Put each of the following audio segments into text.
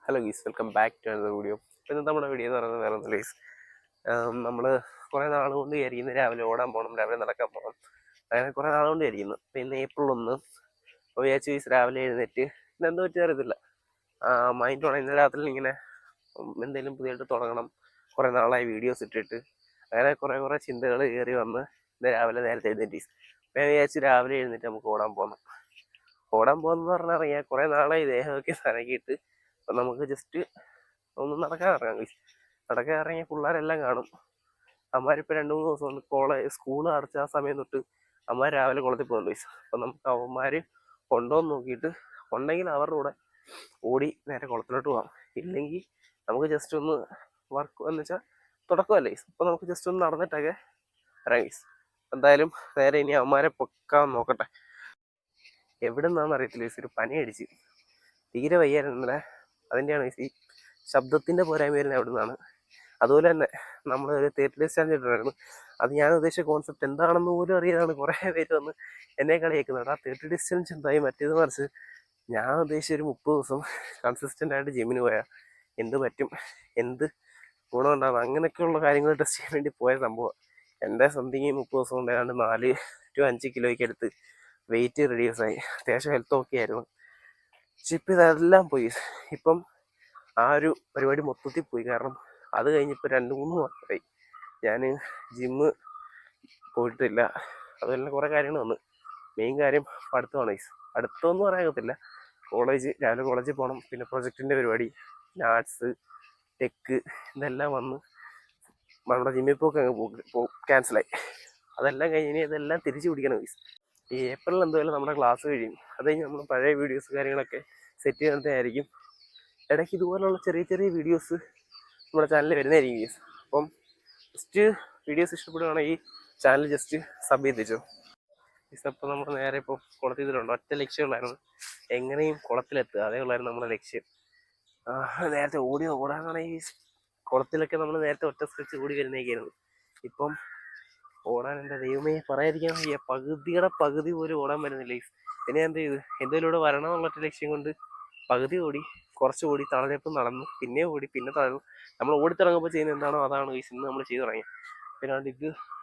Hello guys, welcome back to another video. ഇന്ന് നമ്മുടെ video എന്ന് പറയുന്നത് വേറെ ഒന്നുമില്ല ഗീസ്. നമ്മൾ കുറേ നാൾ കൊണ്ട് വിചാരിക്കുന്നു രാവിലെ ഓടാൻ പോകണം, രാവിലെ നടക്കാൻ പോകണം. അങ്ങനെ കുറേ നാൾ കൊണ്ട് വിചാരിക്കുന്നു. അപ്പോൾ ഇന്ന് April 1 വിചാരിച്ചു ഗീസ് രാവിലെ എഴുന്നേറ്റ് ഇതെന്ത് പറ്റി അറിയത്തില്ല, മൈൻഡ് ഉണ ഇന്ന് രാത്രി ഇങ്ങനെ എന്തെങ്കിലും പുതിയതായിട്ട് തുടങ്ങണം. കുറേ നാളായി വീഡിയോസ് ഇട്ടിട്ട് അങ്ങനെ കുറേ ചിന്തകൾ കയറി വന്ന് ഇന്ന് രാവിലെ നേരത്തെ എഴുന്നേറ്റ് ഗീസ്. അപ്പോൾ ഞാൻ വിചാരിച്ചു രാവിലെ എഴുന്നേറ്റ് നമുക്ക് ഓടാൻ പോകണം. ഓടാൻ പോകുന്നത് പറഞ്ഞാൽ അറിയാം, കുറേ നാളായി ദേഹമൊക്കെ സനക്കിയിട്ട്. അപ്പം നമുക്ക് ജസ്റ്റ് ഒന്ന് നടക്കാൻ ഇറങ്ങാം ഗൈസ്. നടക്കാൻ ഇറങ്ങിയ പിള്ളേരെല്ലാം കാണും. അമ്മമാരിപ്പോൾ 2-3 ദിവസം കൊണ്ട് സ്കൂൾ അടച്ച ആ സമയം തൊട്ട് അമ്മമാർ രാവിലെ കുളത്തിൽ പോകുന്നുണ്ട് ഗൈസ്. അപ്പം നമുക്ക് അവന്മാർ കൊണ്ടുവന്ന് നോക്കിയിട്ട് ഉണ്ടെങ്കിൽ അവരുടെ കൂടെ ഓടി നേരെ കുളത്തിലോട്ട് പോകാം. ഇല്ലെങ്കിൽ നമുക്ക് ജസ്റ്റ് ഒന്ന് വർക്ക് എന്ന് വെച്ചാൽ തുടക്കമല്ലേ ഗൈസ്. അപ്പോൾ നമുക്ക് ജസ്റ്റ് ഒന്ന് നടന്നിട്ടൊക്കെ ഇറങ്ങാം ഗൈസ്. എന്തായാലും നേരെ ഇനി അവന്മാരെ പൊക്കാൻ നോക്കട്ടെ. എവിടെ നിന്നാണെന്ന് അറിയത്തില്ല ഗൈസ്, ഒരു പനി അടിച്ച് തീരെ വയ്യായിരുന്നില്ല. അതിൻ്റെയാണ് ഈ ശബ്ദത്തിൻ്റെ പോരായ്മ വരുന്നത് അവിടെ നിന്നാണ്. അതുപോലെ തന്നെ നമ്മൾ ഒരു 30 days ചാലഞ്ച് ഇട്ടിട്ടുണ്ടായിരുന്നു. അത് ഞാൻ ഉദ്ദേശിച്ച കോൺസെപ്റ്റ് എന്താണെന്ന് പോലും അറിയാതാണ് കുറേ പേര് വന്ന് എന്നെ കളിയാക്കുന്നത്. ആ 30 days ചാലഞ്ച് എന്തായി, മറ്റേത് മറിച്ച് ഞാൻ ഉദ്ദേശിച്ച ഒരു 30 ദിവസം കൺസിസ്റ്റൻ്റ് ആയിട്ട് ജിമ്മിന് പോയാൽ എന്ത് പറ്റും, എന്ത് ഗുണമുണ്ടാകും, അങ്ങനെയൊക്കെയുള്ള കാര്യങ്ങൾ ടെസ്റ്റ് ചെയ്യാൻ വേണ്ടി പോയ സംഭവം. എൻ്റെ സംതിങ് 30 ദിവസം കൊണ്ട് ഏതാണ്ട് 4 to 5 കിലോയ്ക്ക് അടുത്ത് വെയിറ്റ് റെഡ്യൂസായി. അത്യാവശ്യം ഹെൽത്ത് ഓക്കെ ആയിരുന്നു. പക്ഷെ ഇപ്പം ഇതെല്ലാം പോയി. ഇപ്പം ആ ഒരു പരിപാടി മൊത്തത്തിൽ പോയി. കാരണം അത് കഴിഞ്ഞിപ്പോൾ 2-3 മാസമായി ഞാൻ ജിമ്മ് പോയിട്ടില്ല. അതുപോലെ കുറേ കാര്യങ്ങൾ വന്നു. മെയിൻ കാര്യം പഠിത്തമാണ് ഗൈസ്. പഠിത്തമെന്ന് പറയാകത്തില്ല, രാവിലെ കോളേജിൽ പോകണം, പിന്നെ പ്രൊജക്റ്റിൻ്റെ പരിപാടി, ആർട്സ്, ടെക്ക്, ഇതെല്ലാം വന്ന് നമ്മുടെ ജിമ്മിൽ പോക്ക് അങ്ങ് ക്യാൻസലായി. അതെല്ലാം കഴിഞ്ഞ് ഇതെല്ലാം തിരിച്ചു പിടിക്കണം ഗൈസ്. ഈ ഏപ്രിൽ എന്തായാലും നമ്മുടെ ക്ലാസ് കഴിയും. അത് കഴിഞ്ഞ് നമ്മൾ പഴയ വീഡിയോസ് കാര്യങ്ങളൊക്കെ സെറ്റ് ചെയ്യുന്നതായിരിക്കും. ഇടയ്ക്ക് ഇതുപോലുള്ള ചെറിയ വീഡിയോസ് നമ്മുടെ ചാനലിൽ വരുന്നതായിരിക്കും ഗൈസ്. അപ്പം ജസ്റ്റ് വീഡിയോസ് ഇഷ്ടപ്പെടുകയാണെങ്കിൽ ചാനൽ ജസ്റ്റ് സബ് ചെയ്തിച്ചോ ഗൈസ്. അപ്പോൾ നമ്മൾ നേരെ ഇപ്പോൾ കുളത്തിലുണ്ട്. ഒറ്റ ലക്ഷ്യമുള്ളായിരുന്നു, എങ്ങനെയും കുളത്തിലെത്തുക. അതേ ഉള്ളായിരുന്നു നമ്മുടെ ലക്ഷ്യം. നേരത്തെ ഓടാനാണെങ്കിൽ കുളത്തിലൊക്കെ നമ്മൾ നേരത്തെ ഒറ്റ സ്ട്രെച്ച് ഓടി വരുന്നതൊക്കെയായിരുന്നു. ഇപ്പം ഓടാൻ എൻ്റെ ദൈവമേ പറയാതിരിക്കാൻ വയ്യ, പകുതി പോലും ഓടാൻ വരുന്നില്ല ഗൈസ്. പിന്നെ എന്ത് ചെയ്ത് എന്തെങ്കിലും ഇവിടെ വരണം എന്നുള്ളൊരു ലക്ഷ്യം കൊണ്ട് പകുതി ഓടി, കുറച്ച് ഓടി, തളഞ്ഞപ്പോൾ നടന്നു, പിന്നെ ഓടി, പിന്നെ തളർന്നു. നമ്മൾ ഓടിത്തിറങ്ങുമ്പോൾ ചെയ്യുന്നത് എന്താണോ അതാണ് ഗൈസ് ഇന്ന് നമ്മൾ ചെയ്തു തുടങ്ങി. പിന്നെ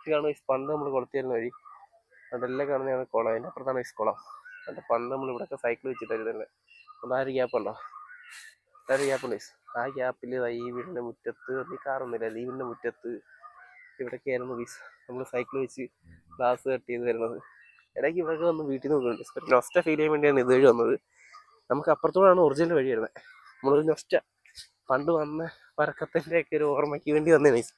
ഇതാണ് ഗൈസ് പണ്ട് നമ്മൾ കുളത്തിരുന്ന വഴി. അതെല്ലാം കാണുന്നതാണ് കുളം. അതിൻ്റെ അപ്പുറത്താണ് ഗൈസ് കുളം. അതിൻ്റെ പണ്ട് നമ്മൾ ഇവിടെയൊക്കെ സൈക്കിൾ വെച്ചിട്ടായിരുന്നല്ലേ. അപ്പോൾ ആ ഒരു ഗ്യാപ്പുണ്ട് ഗൈസ്. ആ ഗ്യാപ്പിൽ ഈ വീടിൻ്റെ മുറ്റത്ത് കാറൊന്നുമില്ല, ഈ വീടിൻ്റെ മുറ്റത്ത് ഇവിടെയൊക്കെയായിരുന്നു ഗൈസ് നമ്മൾ സൈക്കിൾ വെച്ച് ഗ്ലാസ് കട്ട് ചെയ്ത് വരുന്നത്. ഇടയ്ക്ക് ഇവിടെയൊക്കെ വന്ന് വീട്ടിൽ നിന്ന് നോക്കുന്നുണ്ട്. നൊസ്റ്റ ഫീൽ ചെയ്യാൻ വേണ്ടിയാണ് ഇതുവഴി വന്നത്. നമുക്ക് അപ്പുറത്തോടാണ് ഒറിജിനൽ വഴി വരുന്നത്. നമ്മളൊരു നൊസ്റ്റ പണ്ട് വന്ന പരക്കത്തിൻ്റെയൊക്കെ ഒരു ഓർമ്മയ്ക്ക് വേണ്ടി വന്നേ ഗൈസ്.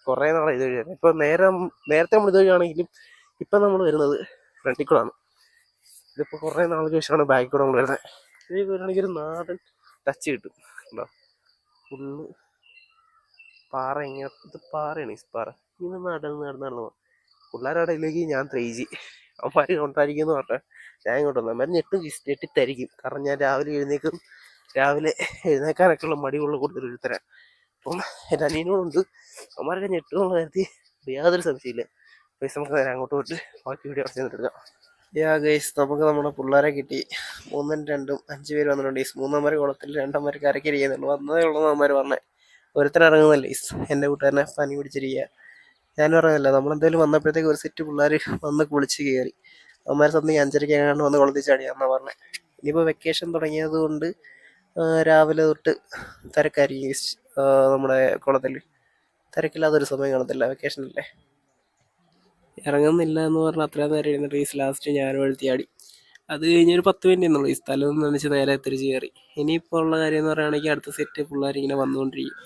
കുറേ നാളെ ഇതുവഴി വരുന്നത്. ഇപ്പോൾ നേരത്തെ നമ്മൾ ഇതുവഴിയാണെങ്കിലും ഇപ്പം നമ്മൾ വരുന്നത് ഫ്രണ്ടിൽ കൂടാണ്. ഇതിപ്പോൾ കുറേ നാൾക്ക് ശേഷമാണ് ബാക്കിൽ കൂടെ നമ്മൾ വരുന്നത്. ഇതിൽ വരുവാണെങ്കിൽ ഒരു നാടൻ ടച്ച് കിട്ടും. ഉണ്ടോ, ഫുള്ള് പാറ. ഇങ്ങനെ ഇത് പാറയാണ് ഈ പാറ. ഇങ്ങനെ നടന്നു പിള്ളേരടയിലേക്ക് ഞാൻ 3G അവന്മാർ കൊണ്ടായിരിക്കും എന്ന് പറഞ്ഞാൽ ഞാൻ ഇങ്ങോട്ട് വന്നു. അവന്മാർ ഞെട്ടിത്തരിക്കും. കാരണം ഞാൻ രാവിലെ എഴുന്നേക്കാനൊക്കെ ഉള്ള മടിയുള്ള കൂടുതൽ ഒരുത്തരാൻ. അപ്പം എൻ്റെ അനിയനോടുണ്ട്, അവന്മാരൊക്കെ ഞെട്ടുന്നുള്ള കാര്യത്തിൽ യാതൊരു സംശയമില്ല. ഗൈസ് നമുക്ക് നേരെ അങ്ങോട്ട് പോയിട്ട് ബാക്കി വീഡിയോ എടുക്കാം. ഗൈസ്, നമുക്ക് നമ്മുടെ പിള്ളേരെ കിട്ടി. 3-ഉം 2-ഉം 5 പേര് വന്നിട്ടുണ്ട് ഗൈസ്. 3 കുളത്തിൽ 2 കരയ്ക്ക് ചെയ്യുന്നുള്ളൂ. വന്നതേ ഉള്ളൂ അവന്മാർ പറഞ്ഞേ. ഒരുത്തരിറങ്ങുന്നല്ലേ ഗൈസ്, എൻ്റെ കൂട്ടുകാരനെ പനി പിടിച്ചിരിക്കുക. ഞാനും ഇറങ്ങില്ല. നമ്മളെന്തായാലും വന്നപ്പോഴത്തേക്ക് ഒരു സെറ്റ് പിള്ളേർ വന്ന് കുളിച്ച് കയറി. അവന്മാർ സമയം 5:30 ആകാണ്ട് വന്ന് കുളത്തിൽ ചാടിയാന്നാ പറഞ്ഞത്. ഇനിയിപ്പോൾ വെക്കേഷൻ തുടങ്ങിയത് കൊണ്ട് രാവിലെ തൊട്ട് തിരക്കായിരിക്കും നമ്മുടെ കുളത്തിൽ. തിരക്കില്ലാത്തൊരു സമയം കാണത്തില്ല, വെക്കേഷനല്ലേ. ഇറങ്ങുന്നില്ല എന്ന് പറഞ്ഞാൽ അത്രയും നേരം ഇരുന്നിട്ട് ഈ ലാസ്റ്റ് ഞാനും എഴുത്തിയാടി. അത് കഴിഞ്ഞൊരു 10 മിനിറ്റ് എന്നുള്ളൂ. ഈ സ്ഥലം നനച്ച് നേരെ തിരിച്ച് കയറി. ഇനിയിപ്പോൾ ഉള്ള കാര്യം എന്ന് പറയുകയാണെങ്കിൽ അടുത്ത സെറ്റ് പിള്ളേരിങ്ങനെ വന്നുകൊണ്ടിരിക്കും.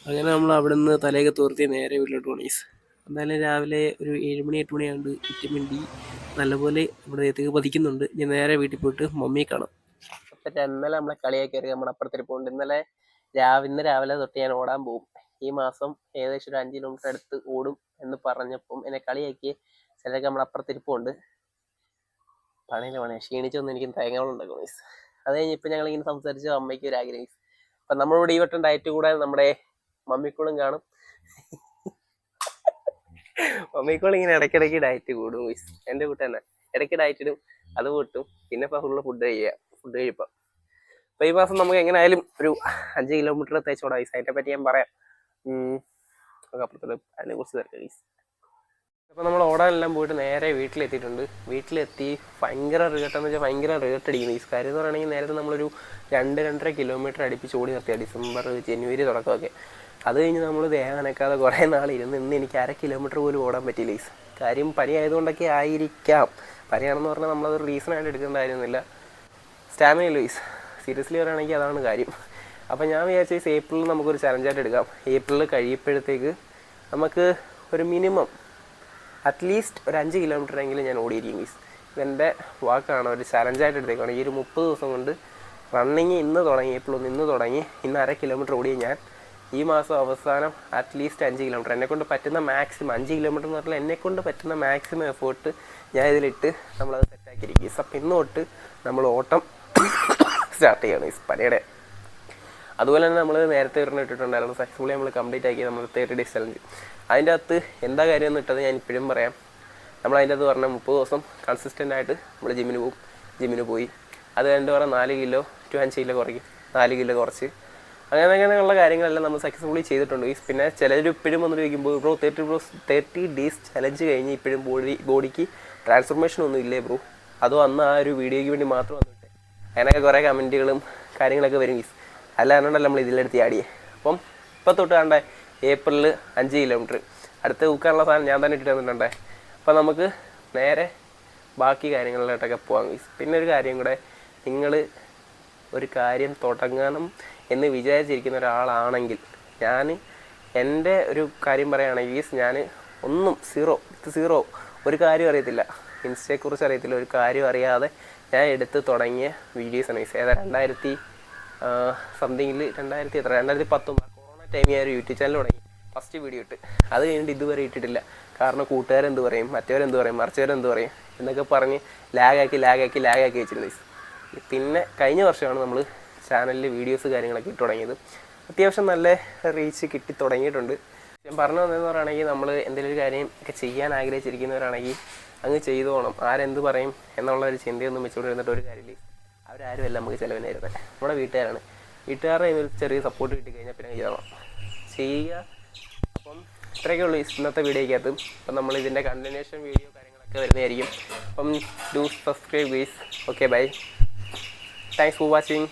അങ്ങനെ നമ്മൾ അവിടെ നിന്ന് തലയൊക്കെ തോർത്തി നേരെ വീട്ടിലോട്ട് പോകണം ഗൈസ്. എന്തായാലും രാവിലെ ഒരു 7 മണി 8 മണിയാണ്ട് വിറ്റമിൻ ഡി നല്ലപോലെ നമ്മുടെ ദേഹത്തേക്ക് പതിക്കുന്നുണ്ട്. ഞാൻ നേരെ വീട്ടിൽ പോയിട്ട് മമ്മിയെ കാണാം. അപ്പം ഇന്നലെ നമ്മളെ കളിയാക്കി കയറി നമ്മുടെ അപ്പുറത്തിരിപ്പുണ്ട്. ഇന്ന് രാവിലെ തൊട്ട് ഞാൻ ഓടാൻ പോകും. ഈ മാസം ഏകദേശം ഒരു 5 കിലോമീറ്റർ അടുത്ത് ഓടും എന്ന് പറഞ്ഞപ്പം എന്നെ കളിയാക്കി ചിലരൊക്കെ നമ്മുടെ അപ്പുറത്തിരിപ്പുണ്ട്. പണിയില്ല, ക്ഷീണിച്ചൊന്നും എനിക്ക് തേങ്ങകളുണ്ടാക്കും ഗൈസ്. അത് കഴിഞ്ഞ് ഇപ്പം ഞങ്ങളിങ്ങനെ സംസാരിച്ചു. അമ്മയ്ക്ക് ഒരു ആഗ്രഹം ഗൈസ്. അപ്പം നമ്മളിവിടെ ഈ വട്ടം ഡയറ്റ് കൂടെ നമ്മുടെ മമ്മിക്കോളും കാണും. മമ്മിക്കോളും ഇങ്ങനെ ഇടയ്ക്കിടയ്ക്ക് ഡയറ്റ് കൂടും ഗൈസ്. എൻ്റെ കൂട്ട് തന്നെ ഇടയ്ക്ക് ഡയറ്റ് ഇടും, അത് കൂട്ടും. പിന്നെ ഇപ്പം ഫുള്ള് ഫുഡ് കഴിപ്പം. അപ്പോൾ ഈ മാസം നമുക്ക് എങ്ങനെയായാലും ഒരു 5 കിലോമീറ്റർ തേച്ചോടാം ഗൈസ്. അതിനെ പറ്റി ഞാൻ പറയാം. അപ്പുറത്തോട്ട് അതിനെക്കുറിച്ച് തിരക്കാം ഗൈസ്. അപ്പോൾ നമ്മൾ ഓടാനെല്ലാം പോയിട്ട് നേരെ വീട്ടിലെത്തിയിട്ടുണ്ട്. വീട്ടിലെത്തി ഭയങ്കര റിഗട്ടെന്ന് വെച്ചാൽ ഭയങ്കര റിഗട്ട് അടിക്കുന്നു. ഈ കാര്യം എന്ന് പറയുകയാണെങ്കിൽ നേരത്തെ നമ്മളൊരു 2-2.5 കിലോമീറ്റർ അടുപ്പിച്ച് ഓടി നിർത്തിയ ഡിസംബർ ജനുവരി തുടക്കമൊക്കെ. അത് കഴിഞ്ഞ് നമ്മൾ ദേഹം അനക്കാതെ കുറേ നാളിരുന്ന് ഇന്ന് എനിക്ക് 1/2 കിലോമീറ്റർ പോലും ഓടാൻ പറ്റിയില്ല ഗൈസ്. കാര്യം പനി ആയതുകൊണ്ടൊക്കെ ആയിരിക്കാം. പനിയാണെന്ന് പറഞ്ഞാൽ നമ്മളത് റീസണായിട്ട് എടുക്കേണ്ട കാര്യമൊന്നുമില്ല. സ്റ്റാമിന ഇല്ല ഗൈസ്. സീരിയസ്ലി പറയുകയാണെങ്കിൽ അതാണ് കാര്യം. അപ്പോൾ ഞാൻ വിചാരിച്ച ഏപ്രിലിൽ നമുക്കൊരു ചലഞ്ചായിട്ട് എടുക്കാം. ഏപ്രിൽ കഴിയുമ്പോഴത്തേക്ക് നമുക്ക് ഒരു മിനിമം അറ്റ്ലീസ്റ്റ് ഒരു 5 കിലോമീറ്ററെങ്കിലും ഞാൻ ഓടിയിരിക്കും ഗൈസ്. ഇതെൻ്റെ വാക്കാണ്. ഒരു ചലഞ്ചായിട്ട് എടുത്തേക്കാണ്. ഈ ഒരു 30 ദിവസം കൊണ്ട് റണ്ണിങ് ഇന്ന് തുടങ്ങി, ഏപ്രിൽ 1 ഇന്ന് തുടങ്ങി. ഇന്ന് 1/2 കിലോമീറ്റർ ഓടിയ ഞാൻ ഈ മാസം അവസാനം അറ്റ്ലീസ്റ്റ് 5 കിലോമീറ്റർ എന്നെക്കൊണ്ട് പറ്റുന്ന മാക്സിമം 5 കിലോമീറ്റർ എന്ന് പറഞ്ഞാൽ എന്നെക്കൊണ്ട് പറ്റുന്ന മാക്സിമം എഫേർട്ട് ഞാൻ ഇതിലിട്ട് നമ്മളത് സെറ്റാക്കിയിരിക്കും. അപ്പം ഇന്ന് തൊട്ട് നമ്മൾ ഓട്ടം സ്റ്റാർട്ട് ചെയ്യണം ഈ പനിയുടെ. അതുപോലെ തന്നെ നമ്മൾ നേരത്തെ ഒരെണ്ണം ഇട്ടിട്ടുണ്ടായിരുന്നു. സക്സസ്ഫുള്ളി നമ്മൾ കംപ്ലീറ്റ് ആക്കി നമ്മൾ 30 ഡേയ്സ് ചലഞ്ച്. അതിൻ്റെ അകത്ത് എന്താ കാര്യം എന്ന് ഇട്ടത് ഞാൻ ഇപ്പോഴും പറയാം. നമ്മൾ അതിൻ്റെ അകത്ത് പറഞ്ഞാൽ 30 ദിവസം കൺസിസ്റ്റൻ്റ് ആയിട്ട് നമ്മൾ ജിമ്മിന് പോയി. അത് കഴിഞ്ഞിട്ട് പറഞ്ഞാൽ 4 കിലോ to 5 കിലോ കുറയ്ക്കും, 4 കിലോ കുറച്ച് അങ്ങനെയുള്ള കാര്യങ്ങളെല്ലാം നമ്മൾ സക്സസ്ഫുള്ളി ചെയ്തിട്ടുണ്ട്. പിന്നെ ചിലർ ഇപ്പോഴും വന്നിട്ട് ചോദിക്കുമ്പോൾ ബ്രോ 30 ഡേയ്സ് ചലഞ്ച് കഴിഞ്ഞ് ഇപ്പോഴും ബോഡിക്ക് ട്രാൻസ്ഫോർമേഷൻ ഒന്നും ഇല്ലേ ബ്രോ, അതോ അന്ന് ആ ഒരു വീഡിയോയ്ക്ക് വേണ്ടി മാത്രം വന്നിട്ട് അങ്ങനെയൊക്കെ കുറേ കമൻറ്റുകളും കാര്യങ്ങളൊക്കെ വരും ഗീസ്. അല്ലാണ്ടല്ല നമ്മൾ ഇതിലെടുത്ത് ആടിയേ. അപ്പം ഇപ്പോൾ തൊട്ട് കണ്ടേ ഏപ്രിൽ 5 കിലോമീറ്റർ അടുത്ത് ഊക്കാനുള്ള സാധനം ഞാൻ തന്നെ ഇട്ടിട്ട് തന്നിട്ടുണ്ടേ. അപ്പോൾ നമുക്ക് നേരെ ബാക്കി കാര്യങ്ങളിലോട്ടൊക്കെ പോകാം ഗീസ്. പിന്നെ ഒരു കാര്യം കൂടെ, നിങ്ങൾ ഒരു കാര്യം തുടങ്ങണം എന്ന് വിചാരിച്ചിരിക്കുന്ന ഒരാളാണെങ്കിൽ, ഞാൻ എൻ്റെ ഒരു കാര്യം പറയുകയാണെങ്കിൽ ഞാൻ ഒന്നും സീറോ ഒരു കാര്യം അറിയത്തില്ല, ഇൻസ്റ്റയെക്കുറിച്ച് അറിയത്തില്ല, ഒരു കാര്യം അറിയാതെ ഞാൻ എടുത്ത് തുടങ്ങിയ വീഡിയോസാണ് ഗീസ്. ഏതാ 2019 കൊറോണ ടൈമിൽ ഞാൻ ഒരു യൂട്യൂബ് ചാനൽ തുടങ്ങി. ഫസ്റ്റ് വീഡിയോ ഇട്ട് അത് കഴിഞ്ഞിട്ട് ഇതുവരെ ഇട്ടിട്ടില്ല. കാരണം കൂട്ടുകാരെന്ത് പറയും, മറ്റവരെന്ത് പറയും, മറിച്ചവരെന്ത് പറയും എന്നൊക്കെ പറഞ്ഞ് ലാഗാക്കി വെച്ചിരുന്നു ഗീസ്. പിന്നെ കഴിഞ്ഞ വർഷമാണ് നമ്മൾ ചാനലിൽ വീഡിയോസ് കാര്യങ്ങളൊക്കെ ഇട്ട് തുടങ്ങിയത്. അത്യാവശ്യം നല്ല റീച്ച് കിട്ടി തുടങ്ങിയിട്ടുണ്ട്. ഞാൻ പറഞ്ഞു വന്നതെന്ന് പറയുകയാണെങ്കിൽ, നമ്മൾ എന്തെങ്കിലും ഒരു കാര്യം ഒക്കെ ചെയ്യാൻ ആഗ്രഹിച്ചിരിക്കുന്നവരാണെങ്കിൽ അങ്ങ് ചെയ്തു പോകണം. ആരെന്ത് പറയും എന്നുള്ള ഒരു ചിന്തയൊന്നും വെച്ചുകൊണ്ടിരുന്നിട്ട് ഒരു കാര്യമില്ല. അവരാരുമല്ല നമുക്ക് ചിലവിനായിരുന്നത്, നമ്മുടെ വീട്ടുകാരാണ്. വീട്ടുകാരുടെ ഒരു ചെറിയ സപ്പോർട്ട് കിട്ടിക്കഴിഞ്ഞാൽ പിന്നെ ചെയ്യുക. അപ്പം ഇത്രയൊക്കെ ഉള്ളൂ ഇന്നത്തെ വീഡിയോയ്ക്കകത്ത്. അപ്പം നമ്മൾ ഇതിൻ്റെ കണ്ടിന്യൂഷൻ വീഡിയോ കാര്യങ്ങളൊക്കെ വരുന്നതായിരിക്കും. അപ്പം do subscribe guys. Okay bye. Thanks for watching.